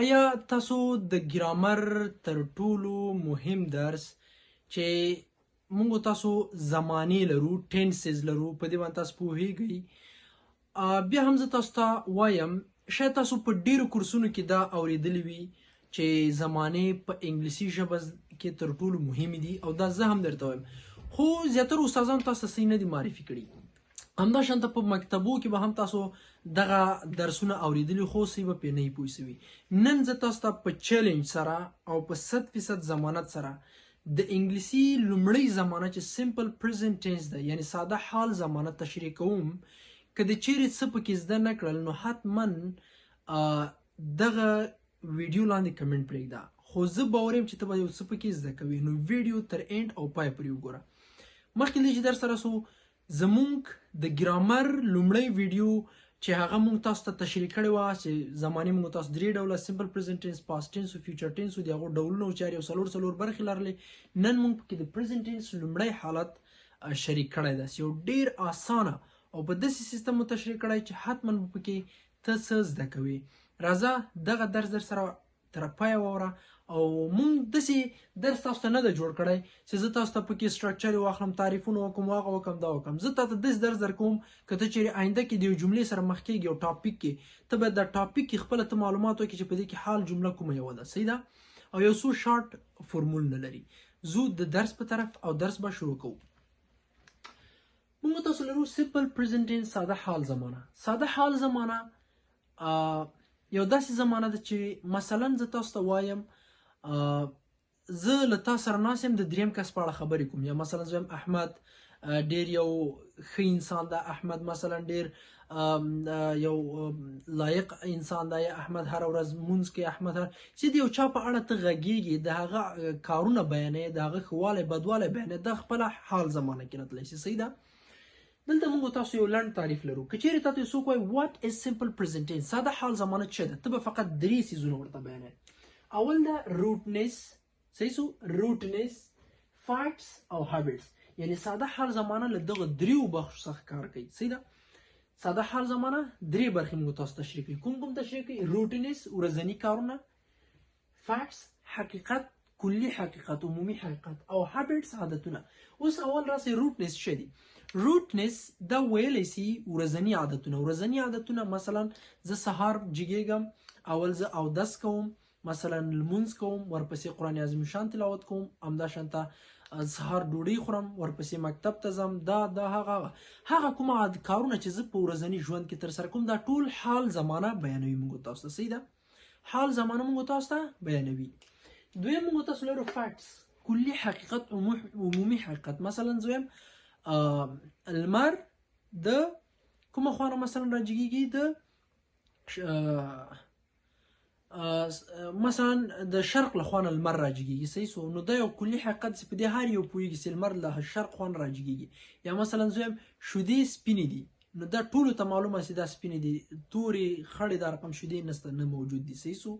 آیا تاسو د ګرامر تر ټولو مهم درس چې موږ تاسو زمانې لرو ټینسز لرو په دې باندې تاسو پوهیږئ بیا هم زه تاسو ته وایم شاید تاسو په ډیرو کورسونو کې دا اوریدلی وي چې زمانې په انګلیسي ژبه کې تر ټولو مهمې دي او دا زه هم درته وایم خو زیاتره استادان تاسو ته صحیح نه دي معرفي کړي همداشانته په مکتبو کې به هم تاسو دغه درسونه اوریدلی خو صحیح به پرې نه پوه سوي نن زه تاسو ته په چیلنج سره او په 100% ضمانت سره د انګلیسي لومړی زمانه چې سمپل پریزنټ ټینس ده یعنی ساده حال زمانه تشریح کوم که د چیرې څه پکې زده نه کړل نو حتما دغه ویډیو لاندې کمنټ پرېږده خو زه باور یم چې ته به یو څه پکې زده کوې نو ویډیو تر اینډ او پای پورې وګوره مخکې له چې در سره سو زمونږ د ګرامر لومړی ویډیو چې هغه مونږ تاسو ته تشریح کړې وه چې زمانې مونږ تاسو درې ډوله سمپل پریزنټ ټینس پاست ټینس او فیوچر ټینس د هغو ډولونه او چارې او څلور برخې لرلې نن مونږ پکې د پریزنټ ټینس لومړی حالت شریک کړی ده یو ډېر اسانه او په داسې سیستم مو تشریح کړی چې حتما به پکې ته څه زده کوې راځه دغه درس در سره تر پایه واوره او مونږ داسې درس تاسو ته نه ده جوړ کړی چې زه تاسو ته پکې سټرکچر واخلم تعریفونه وکړم واغه وکړم دا وکړم زه تاسو ته داسې درس درکوم که ته چیرې آینده کې د یو جملې سره مخ کېږي یو ټاپک کې ته باید دا ټاپک کې خپله ته معلومات وکړې چې په دې کې حال جمله کومه یوه ده صحیح ده او یو څو شارټ فورمولونه لري زو د درس په طرف او درس به شروع کوو مونږ تاسو لرو سمپل پریزنټ ټینس ساده حال زمانه ساده حال زمانه یو داسې زمانه ده چې مثلا زه تاسو ته وایم زه له تا سره ناست یم د دریم کس په اړه خبرې کوم یا مثلا زه وایم احمد ډېر یو ښه انسان ده احمد مثلا ډېر یو لایق انسان ده یا احمد هره ورځ لمونځ کوي احمد چې د یو چا په اړه ته غږیږي د هغه کارونه بیانوي د هغه ښه والی بدوالی بیانوي دا خپله حال زمانه کې راتلی شي صحیح ده دلته موږ تاسو یو لنډ تعریف لرو که چیرې تاسو څوک وایي واټ از سمپل پریزنټ ټینس ساده حال زمانه څه ده ته به فقط درې څیزونه ورته بیانوي اول ده روټنس صحیح سو روټنس فیکټس او هابټس یعنی ساده حال زمانه له دغه دریو برخو څخه کار کوي صحیح ده ساده حال زمانه درې برخې موږ تاسو تشریح کوي کوم تشریح کوي روټنس ورځني کارونه فیکټس حقیقت کلی حقیقت عمومي حقیقت او هابټس عادتونه اوس اول راسي روټنس څه دي روټنس دا ویلی سي ورځني عادتونه مثلا زه سهار جګیږم اول زه اودس کوم مثلا لمونځ کوم ورپسې قرآن عظیم شان تلاوت کوم همداشانته سهار ډوډۍ خورم ورپسې مکتب ته ځم دا هغه کوم کارونه چې زه په ورځني ژوند کې ترسره کوم دا ټول حال زمانه بیانوي موږ تاسو ته صحیح ده حال زمانه موږ تاسو ته بیانوي دویم موږ تاسو لرو فیکټس کلی حقیقت عمومي حقیقت مثلا زه وایم المر د کومه خوا نه مثلا راجګیږي د مثلا د شرق له خوا نه لمر راجګیږي صحیح سو نو دا یو کلي حقیقت چې په دې هر یو پوهیږي چې لمر له شرق خوا نه راجګیږي یا مثلا زه وایم شیدې سپینې دي نو دا ټولو ته معلومه چې دا سپینې دي تورې خړې دا رقم شیدې نسته نه موجود دي صحیح سو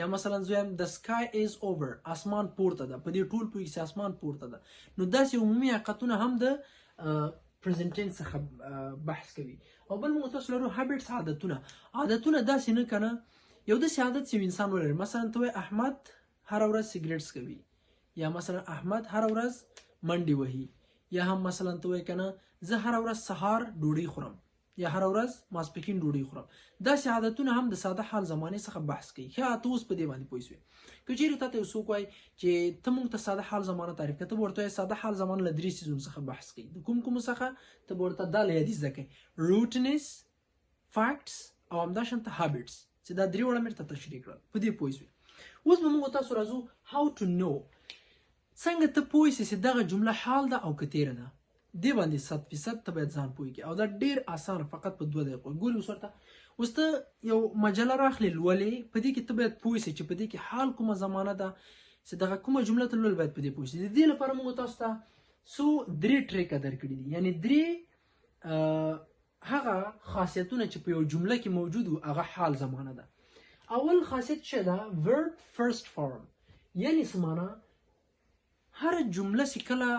یا مثلا زه وایم د سکای از اوور اسمان پورته ده په دې ټول پوهیږي چې اسمان پورته ده نو داسې عمومي حقیقتونه هم د پریزنټ ټینس څخه بحث کوي او بل موږ تاسو لرو هابټس عادتونه داسې نه کنه یو داسې عادت چې انسان ولري مثلا ته وایي احمد هره ورځ سیګریټس کوي یا مثلا احمد هره ورځ منډې وهي یا هم مثلا ته وایي کنه زه هره ورځ سهار ډوډۍ خورم یا هره ورځ ماسپښین ډوډۍ خورم داسې عادتونه هم د ساده حال زمانې څخه بحث کوي ښه ته اوس په دې باندې پوه شوې که چیرې تا ته یو څوک وایي چې ته موږ ته ساده حال زمانه تعریف کړه ته به ورته وایې ساده حال زمانه له درې څیزونو څخه بحث کوي د کومو څخه ته به ورته دا له یادې زده کوې روټنس فیکټس او همداشانته هابټس چې دا درې وړه مې درته تشریح کړل په دې پوه شوې اوس به موږ تاسو راځو هاو ټو نو څنګه ته پوه شې چې دغه جمله حال ده او که تیره ده دې باندې 100% ته باید ځان پوه کړي او دا ډېر اسانه فقط په 2 دقیقو ګورې اوس ورته اوس ته یو مجله راخلې لولې په دې کې ته باید پوه شې چې په دې کې حال کومه زمانه ده چې دغه کومه جمله ته لول باید په دې پوه شې د دې لپاره موږ تاسو ته څو درې ټریکه درکړي دي یعنی درې هغه خاصیتونه چې په یو جمله کې موجود وو هغه حال زمانه ده اول خاصیت څه ده ورب فرست فارم یعنی سمانه هر جمله چې کله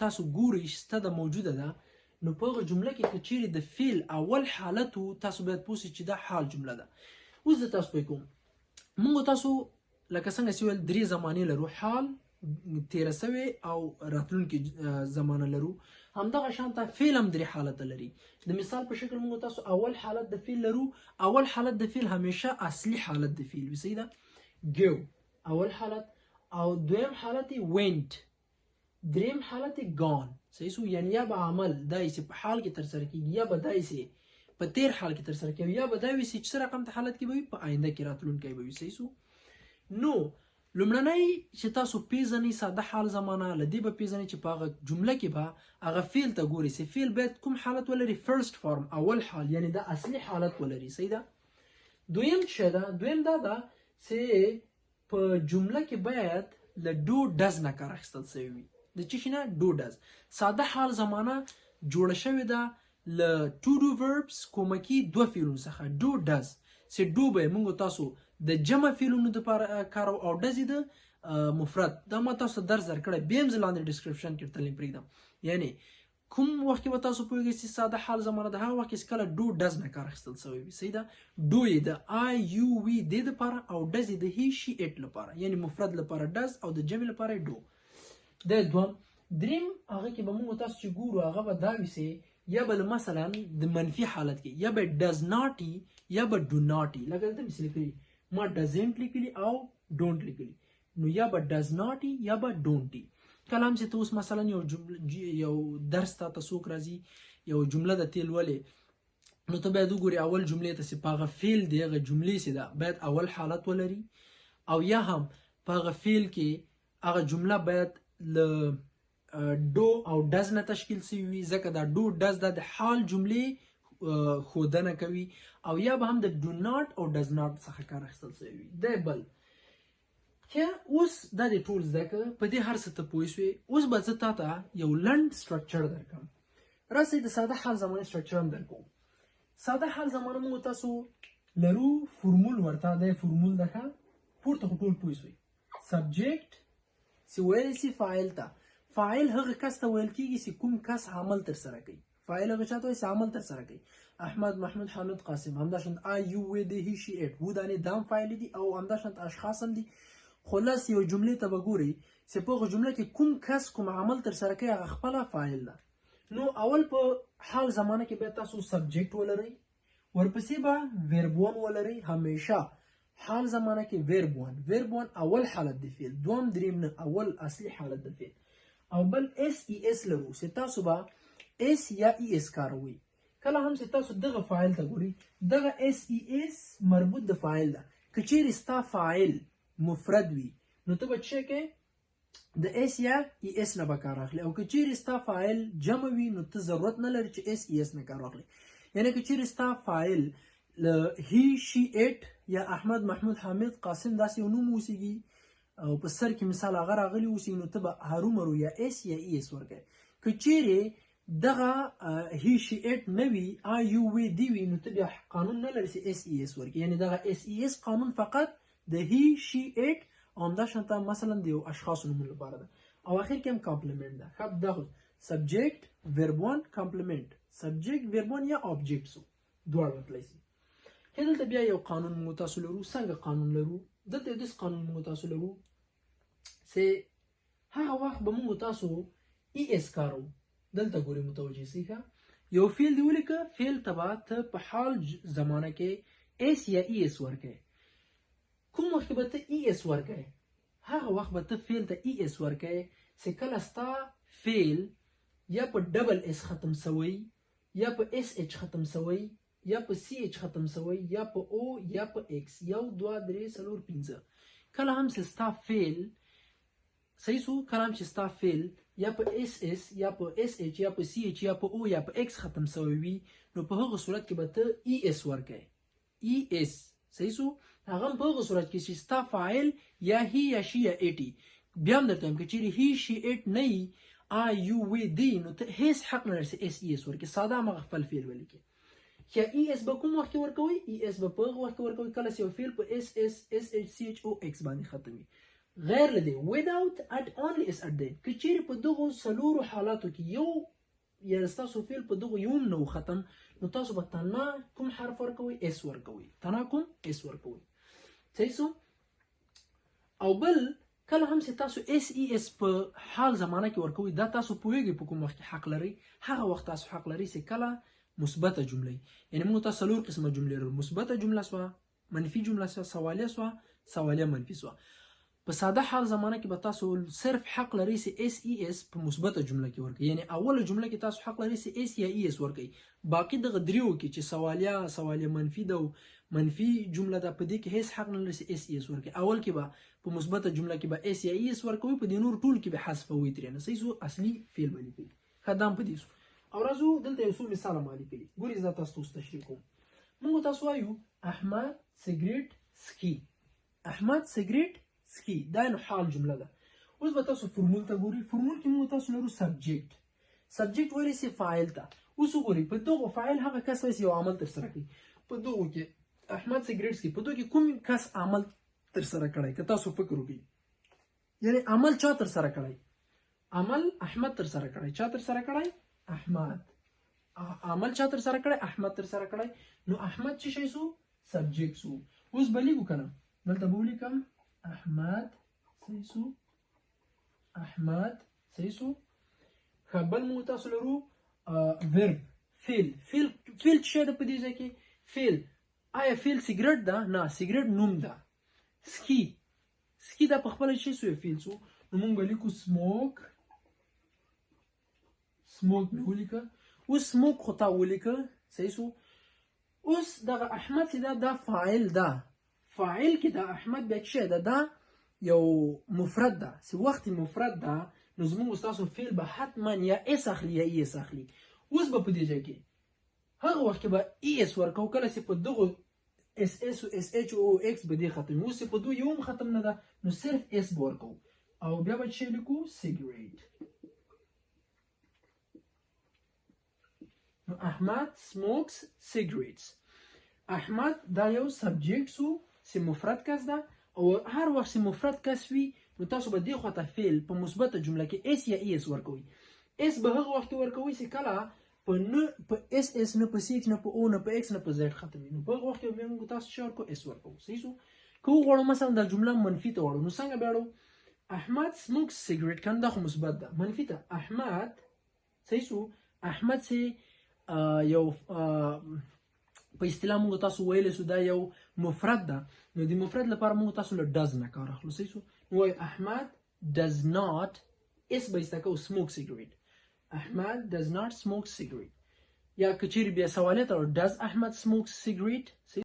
تاسو ګورئ چې ستا موجوده ده نو په هغه جمله کې که چیرې د فعل اول حالت و تاسو باید پوه شئ چې دا حال جمله ده اوس زه تاسو پوه کوم موږ تاسو لکه څنګه چې ویل درې زمانې لرو، حال، تیره سوې او راتلونکي زمانه لرو. همدغه شانته فعل هم درې حالته لري. د مثال په شکل موږ تاسو اول حالت د فعل لرو. اول حالت د فعل همیشه اصلي حالت د فعل وي، صحیح ده، go اول حالت، او دویم حالت went، دریم حالت gone، صحیح سو. یعنی یا به عمل دای چې په حال کې تر سره کیږي، یا به دای چې په تیر حال کې تر سره کیږي، یا به دا وي چې څه رقم ته حالت کې به وي، په آینده کې راتلونکی به وي، صحیح سو. نو لومړنی چې تاسو پیژنئ ساده حال زمانه، لدی به پیژنئ چې په هغه جمله کې به هغه فعل ته ګورئ چې فعل باید کوم حالت ولري، فرست فارم، اول حال، یعنی د اصلي حالت ولري، صحیح ده. دویم څه ده؟ دویم دا ده چې په جمله کې باید له ډو ډز نه کار اخیستل شوی وي. د چی نه؟ ډو ډز. ساده حال زمانه جوړه شوې ده له ټو ډو وربس کومکی دوه فعلونو څخه، ډو ډز، چې ډو به موږ تاسو د جمع فعلونو لپاره کارو او ډز د مفرد. دا ما تاسو درس درکړی، بیا هم زه لاندې ډسکرپشن کې تللی پرېږدم. یعنی کوم وخت کې به تاسو پوهیږئ چې ساده حال زمانه د هغه وخت کې کله ډو ډز نه کار اخیستل شوی وي، صحیح ده. ډو یې د آی یو وی د لپاره او ډز یې د هی شي اټ لپاره، یعنی مفرد لپاره ډز او د جمع لپاره ډو. د دوم. دریم هغه کې به موږ تاسو چې ګورو هغه به دا وي چې یا به مثلا د منفي حالت کې یا به ډز ناټ یا به ډو ناټ، لکه دلته مثال لیکلي ما ډزنټ لیکلي او ډونټ لیکلي، نو یا به ډز ناټ یا به ډونټ. کله هم چې ته اوس مثلا یو درس ته څوک راځي یو جمله د تیل ولې، نو ته باید وګورې اول جملې ته چې په هغه فعل دی هغه جملې چې ده باید اول حالت ولري، او یا هم په هغه فعل کې هغه جمله باید له ډو او ډز نه تشکیل شوی وي، ځکه دا ډو ډز د حال جملې ښودنه کوي، او یا به هم د ډو ناټ او ډز ناټ څخه کار اخیستل شوی وي. دی بل. اوس دا د ټول زده که په دې هر څه ته پوه شوې، اوس به زه تا ته یو لنډ سټرکچر درکړم. راسئ د ساده حال زمانې سټرکچر هم درکوم. ساده حال زمانه موږ تاسو لرو فرمول ورته، دی فرمول ده ښه پورته خو ټول پوه شوئ. سبجیکټ چې ویلی سي فاعل ته، فاعل هغه کس ته ویل کېږي چې کوم کس عمل تر سره کوي. فاعل هغه چاته وایي چې عمل تر سره کوي. احمد، محمود، حامد، قاسم، همداشانت آی یو وی دی هی شي اټ، وو دانې دام فاعل دي او همداشانت اشخاص هم دي. خلاص یو جملې ته به ګورئ چې په هغه جمله کې کوم کس کوم عمل تر سره کوي هغه خپله فاعل ده. نو اول په حال زمانه کې باید تاسو سبجیکټ ولرئ، ورپسې به ورب ون ولرئ. همیشه حال زمانه کې ورب ون اول حالت د فعل، دوم دریم نه، اول اصلي حالت د فعل. او بل اس ای اس لرو چې تاسو به اس یا ای اس کاروئ. کله هم چې تاسو دغه فاعل ته ګورئ، دغه اس ای اس مربوط د فاعل ده. که چیرې ستا فاعل مفرد وي نو ته به څه کوې، د اس یا ای اس نه به کار اخلي، او که چیرې ستا فاعل جمع وي نو ته ضرورت نه لري چې اس ای اس نه کار واخلي. یعنی که چیرې ستا فاعل هی شي اټ یا احمد، محمود، حامد، قاسم داسې یو نوم اوسیږي او په سر کې مثال هغه راغلی اوسیږي، نو ته به هرومرو یا اس یا ای اس ورکوې. که چیرې دغه هی شي اټ نه وي، آی یو وی دی وي، نو ته بیا قانون نه لري چې اس ای اس ورکوې. یعنی دغه اس ای اس قانون فقط د هی شي اټ او همداشانته مثلا د یو اشخاصو نومونو لپاره ده. او اخر کې هم کامپلیمنت ده. ښه دغه سبجیکټ ورب ون کامپلیمنت، سبجیکټ ورب ون یا آبجیکټ سو دواړه وتلی سي. دلته بیا یو قانون موږ تاسو لرو. څنګه قانون لرو؟ دلته یو داسې قانون موږ تاسو لرو چې هغه وخت به موږ تاسو ای اس کارو. دلته ګورئ متوجه سئ. ښه یو فعل دی ولیکه، فعل ته به ته په حال زمانه کې اس یا ای اس ورکوې. کوم وخت به ته ای اس ورکوې؟ هغه وخت به ته فعل ته ای اس ورکوې چې کله ستا فعل یا په ډبل اس ختم سوی، یا په اس اچ ختم سوی، یا په سی اچ ختم سوی، یا په او یا په ایکس، یو دوه درې څلور پنځه. کله هم چې ستا فعل صحیح سو، کله هم چې ستا فعل یا په اس اس یا په اس اچ یا په سی اچ یا په او یا په ایکس ختم سوی وي، نو په هغه صورت کې به ته ای اس ورکوې. ای اس صحیح سو. هغه په هغه صورت کې چې ستا فاعل یا هی یا شي یا اټي. بیا هم درته وایم که چیرې هی شي اټ نه وي، آی یو وی دی، نو ته هیڅ حق نه لري چې اس ای اس ورکړې. ساده همغه خپل فعل ولیکې. یا ای اس به کوم وخت کې ورکوئ؟ ای اس به په هغه وخت کې ورکوئ کله چې یو فعل په اس اس اس اچ سی اچ او ایکس باندې ختم وي. غیر له دې without at only is at then. که چیرې په دغو څلورو حالاتو کې یو یا ستاسو فعل په دغو یو نه ختم، نو تاسو به تنها کوم حرف ورکوئ؟ اس ورکوئ. تنها کوم؟ اس ورکوئ. صحیح سو. او بل کله هم چې تاسو اس ای اس په حال زمانه کې ورکوي دا تاسو پوهیږئ په کوم وخت کې حق لري هغه وخت تاسو حق لري چې کله مثبته جمله یعنی موږ تاسو څلور قسمه جملې لرو مثبته جمله سوه منفي جمله سوه سوالیه سوه سوالیه منفي سوه په ساده حال زمانه کې به تاسو صرف حق لري چې اس ای اس په مثبته جمله کې ورکړئ یعنی اوله جمله کې تاسو حق لري چې اس یا ای اس ورکړئ باقي دغه دریو کې چې سوالیه منفي ده او منفي جمله ده په دې کې هیڅ حق نه لري چې اس ای اس ورکړئ اول کې به په مثبته جمله کې به اس یا ای اس ورکوي په دې نور ټول کې به حذفوي ترېنه صحیح سو اصلي فعل به لیکئ ښه دا هم په دې سو او راځو دلته یو څو مثاله ما لیکلي ګورئ زه تاسو ته تشریح کوم موږ تاسو وایو احمد سګریټ څښي احمد سګریټ څښي دا نو حال جمله ده اوس به تاسو فورمول ته ګورئ فورمول کې موږ تاسو لرو سبجیکټ ویلی سي فاعل ته اوس وګورئ په دغو فاعل هغه کس دی چې یو عمل ترسره کوي په دغو کې احمد سګریټ څښي په دغو کې کوم کس عمل ترسره کړی که تاسو فکر وکړئ یعنی عمل چا ترسره کړی عمل احمد ترسره کړی چا ترسره کړی احمد عمل چا ترسره کړی احمد ترسره کړی نو احمد څه شی سو سبجیکټ سو اوس به لیکو کنه دلته به ولیکم احمد صحیح سو احمد صحیح سو ښه بل موږ تاسو لرو ورب فعل څه شی ده په دې ځای کې فعل آیا فعل سګریټ ده نه سګریټ نوم ده سکی دا په خپله څه سو فعل سو نو موږ به لیکو سموک مې ولیکه اوس سموک خو تا ولیکه صحیح سو اوس دغه احمد چې دا فاعل ده فاعل کې د احمد بیا څه ده دا یو مفرد ده چې وخت مفرد ده نو زموږ ستاسو فعل به حتما یا اس اخلي یا ای اس اخلي اوس به په دې ځای کې هغه وخت کې به ای اس ورکو کله چې په دغو اس اس او اس اچ او اکس به دې ختم اوس په دوه یو ختم نه ده نو صرف اس به ورکو او بیا به څه لیکو سیګریټ نو احمد سموکس سیګریټس احمد دا یو سبجیکټ سو چې مفرد کس ده او هر وخت چې مفرد کس وي نو تاسو به دې خواته فعل په مثبته جمله کې اس یا ای اس ورکوي اس به هغه وخت ورکوي چې کله په اس اس نه په سی نه په او نه په اکس نه په زیډ ختمي نو په هغه وخت کې موږ تاسو څه ورکو اس ورکو صحیح سو که وغواړو مثلا دا جمله منفي ته وړو نو څنګه بیاړو احمد سموکس سیګریټ کنه دا خو مثبت ده منفي ته احمد صحیح سو احمد چې یو په اصطلاح موږ تاسو ویلی سو دا یو مفرد ده نو د مفرد لپاره موږ تاسو له ډز نه کار اخلو صحیح سو نو وایو احمد ډز ناٹ اس به ایسته کوو سموک سیګریټ احمد ډز ناٹ سموک سیګریټ یا که چیرې بیا سوالیه ته ډز احمد سموک سیګریټ